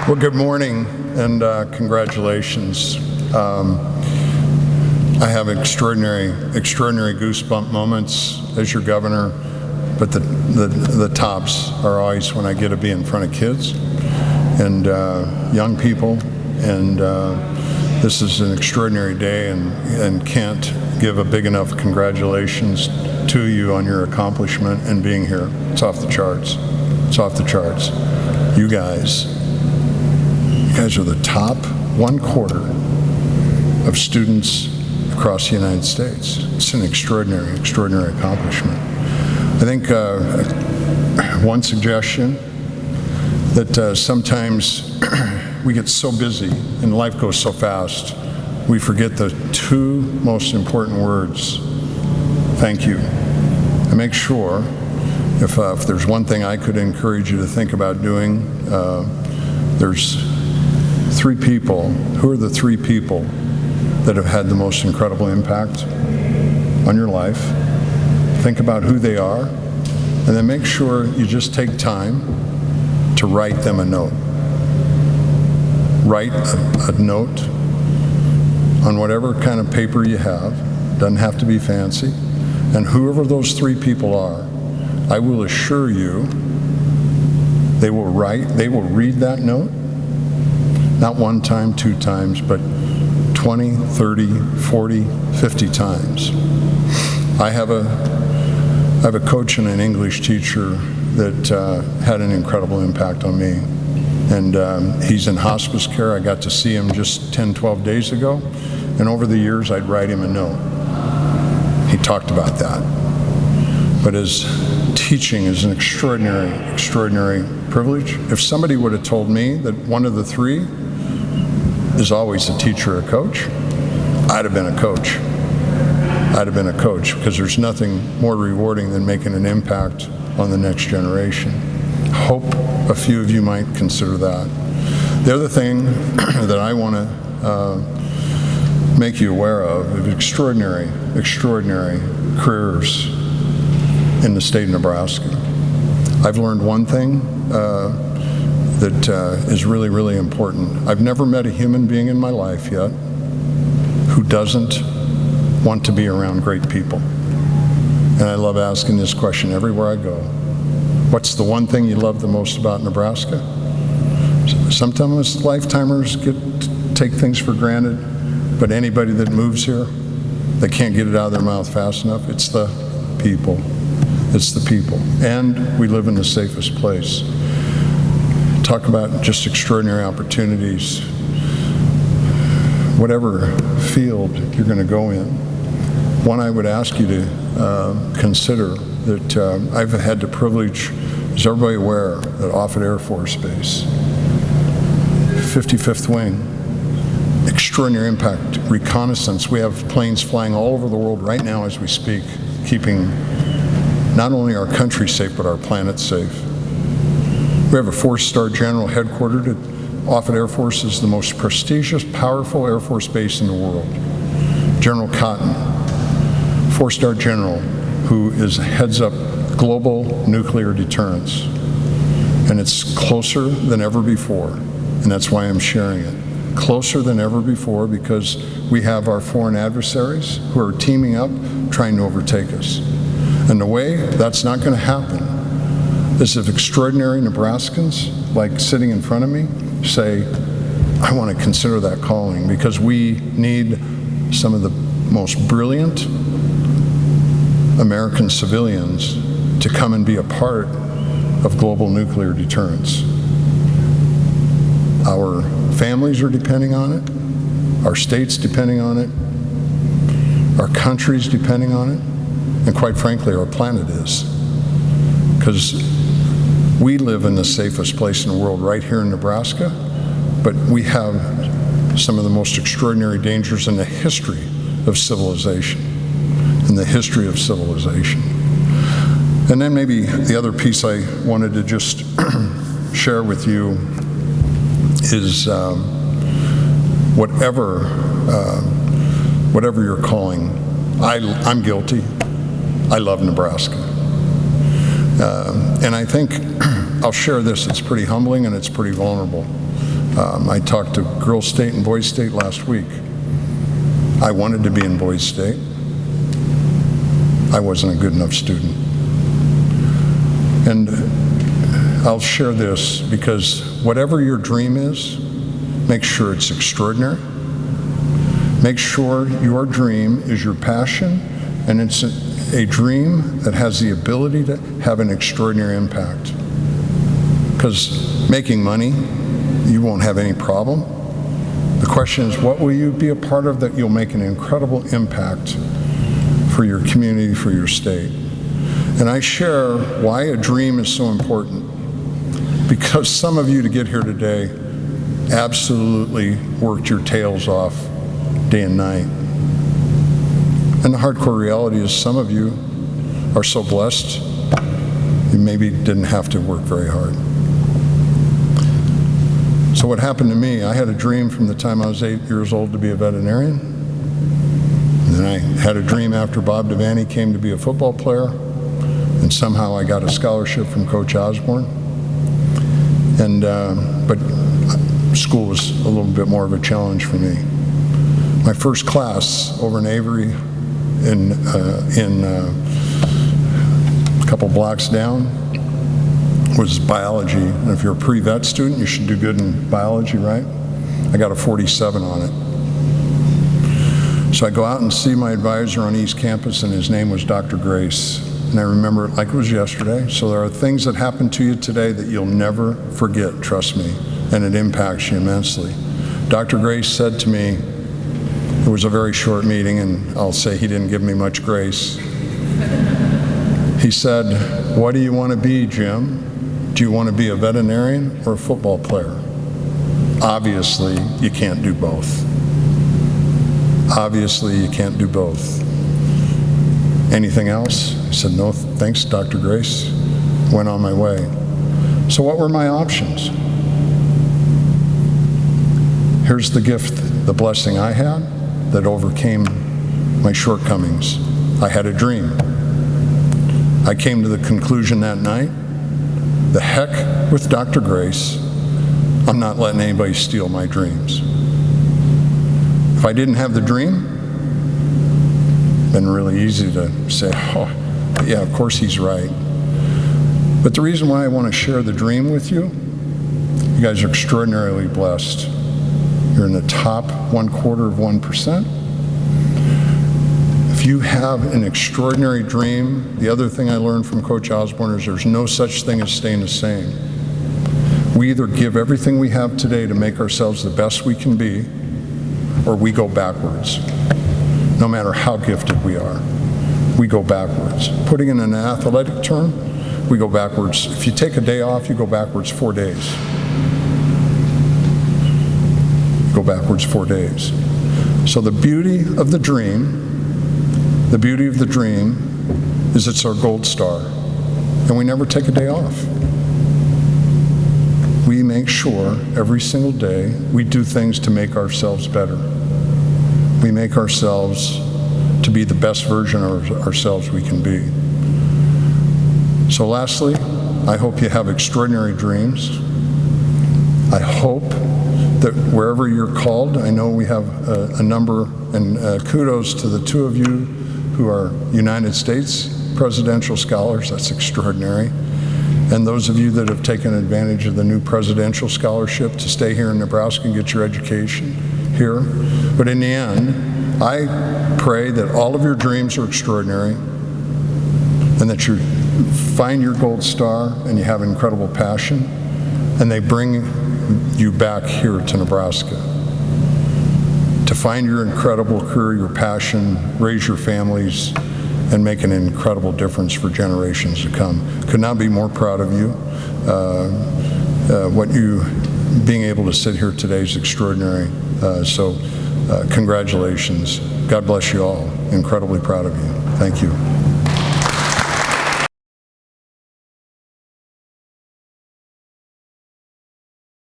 Well, good morning and congratulations. I have extraordinary goosebump moments as your governor, but the tops are always when I get to be in front of kids and young people, and this is an extraordinary day, and can't give a big enough congratulations to you on your accomplishment and being here. It's off the charts. It's off the charts. You guys are the top 1/4 of students across the United States. It's an extraordinary accomplishment. I think one suggestion that sometimes we get so busy and life goes so fast, we forget the two most important words: thank you. And make sure, if there's one thing I could encourage you to think about doing, there's three people. Who are the three people that have had the most incredible impact on your life? Think about who they are, and then make sure you just take time to write them a note. Write a note on whatever kind of paper you have. Doesn't have to be fancy. And whoever those three people are, I will assure you they will read that note, not one time, two times, but 20, 30, 40, 50 times. I have a coach and an English teacher that had an incredible impact on me. And he's in hospice care. I got to see him just 10, 12 days ago. And over the years, I'd write him a note. He talked about that. But his teaching is an extraordinary privilege. If somebody would have told me that one of the three is always a teacher or a coach, I'd have been a coach. I'd have been a coach, because there's nothing more rewarding than making an impact on the next generation. Hope a few of you might consider that. The other thing that I want to make you aware of is extraordinary careers in the state of Nebraska. I've learned one thing that is really important. I've never met a human being in my life yet who doesn't want to be around great people. And I love asking this question everywhere I go. What's the one thing you love the most about Nebraska? Sometimes lifetimers take things for granted, but anybody that moves here, they can't get it out of their mouth fast enough. It's the people. It's the people. And we live in the safest place. Talk about just extraordinary opportunities. Whatever field you're going to go in, one I would ask you to consider that I've had the privilege, is everybody aware that Offutt Air Force Base, 55th Wing, extraordinary impact, reconnaissance. We have planes flying all over the world right now as we speak, keeping not only our country safe, but our planet safe. We have a 4-star general headquartered at Offutt Air Force, is the most prestigious, powerful Air Force base in the world. General Cotton, 4-star general, who heads up global nuclear deterrence. And it's closer than ever before, and that's why I'm sharing it. Closer than ever before, because we have our foreign adversaries who are teaming up, trying to overtake us. And the way that's not going to happen is if extraordinary Nebraskans, like sitting in front of me, say, I want to consider that calling, because we need some of the most brilliant American civilians to come and be a part of global nuclear deterrence. Our families are depending on it, our state's depending on it, our country's depending on it, and quite frankly, our planet is. Because we live in the safest place in the world right here in Nebraska, but we have some of the most extraordinary dangers in the history of civilization. And then maybe the other piece I wanted to just share with you is whatever you're calling, I'm guilty. I love Nebraska. And I think I'll share this. It's pretty humbling and it's pretty vulnerable. I talked to Girls State and Boys State last week. I wanted to be in Boys State. I wasn't a good enough student. And I'll share this because whatever your dream is, make sure it's extraordinary. Make sure your dream is your passion, and it's a dream that has the ability to have an extraordinary impact. Because making money, you won't have any problem. The question is, what will you be a part of that you'll make an incredible impact for your community, for your state? And I share why a dream is so important. Because some of you to get here today absolutely worked your tails off day and night. And the hardcore reality is some of you are so blessed, you maybe didn't have to work very hard. So what happened to me, I had a dream from the time I was 8 years old to be a veterinarian. And then I had a dream after Bob Devaney came to be a football player. And somehow I got a scholarship from Coach Osborne. And but school was a little bit more of a challenge for me. My first class over in Avery, in a couple blocks down, was biology. And if you're a pre-vet student, you should do good in biology, right? I got a 47 on it. So I go out and see my advisor on East Campus, and his name was Dr. Grace. And I remember it like it was yesterday. So there are things that happen to you today that you'll never forget, trust me, and it impacts you immensely. Dr. Grace said to me, it was a very short meeting, and I'll say he didn't give me much grace. He said, "What do you want to be, Jim? Do you want to be a veterinarian or a football player? Obviously, you can't do both. Obviously, you can't do both. Anything else?" I said, "No, thanks, Dr. Grace." Went on my way. So what were my options? Here's the gift, the blessing I had that overcame my shortcomings. I had a dream. I came to the conclusion that night, the heck with Dr. Grace, I'm not letting anybody steal my dreams. If I didn't have the dream, been really easy to say, oh, yeah, of course he's right. But the reason why I want to share the dream with you, you guys are extraordinarily blessed. You're in the top 1/4%. If you have an extraordinary dream, the other thing I learned from Coach Osborne is there's no such thing as staying the same. We either give everything we have today to make ourselves the best we can be, or we go backwards. No matter how gifted we are, we go backwards. Putting in an athletic term, we go backwards. If you take a day off, you go backwards 4 days. Go backwards 4 days. So the beauty of the dream is it's our gold star, and we never take a day off. We make sure every single day we do things to make ourselves better. We make ourselves to be the best version of ourselves we can be. So lastly, I hope you have extraordinary dreams. I hope that wherever you're called, I know we have a number, and kudos to the two of you who are United States presidential scholars. That's extraordinary. And those of you that have taken advantage of the new presidential scholarship to stay here in Nebraska and get your education here. But in the end, I pray that all of your dreams are extraordinary, and that you find your gold star and you have incredible passion, and they bring you back here to Nebraska to find your incredible career, your passion, raise your families, and make an incredible difference for generations to come. Could not be more proud of you. Being able to sit here today is extraordinary. So congratulations. God bless you all. Incredibly proud of you. Thank you.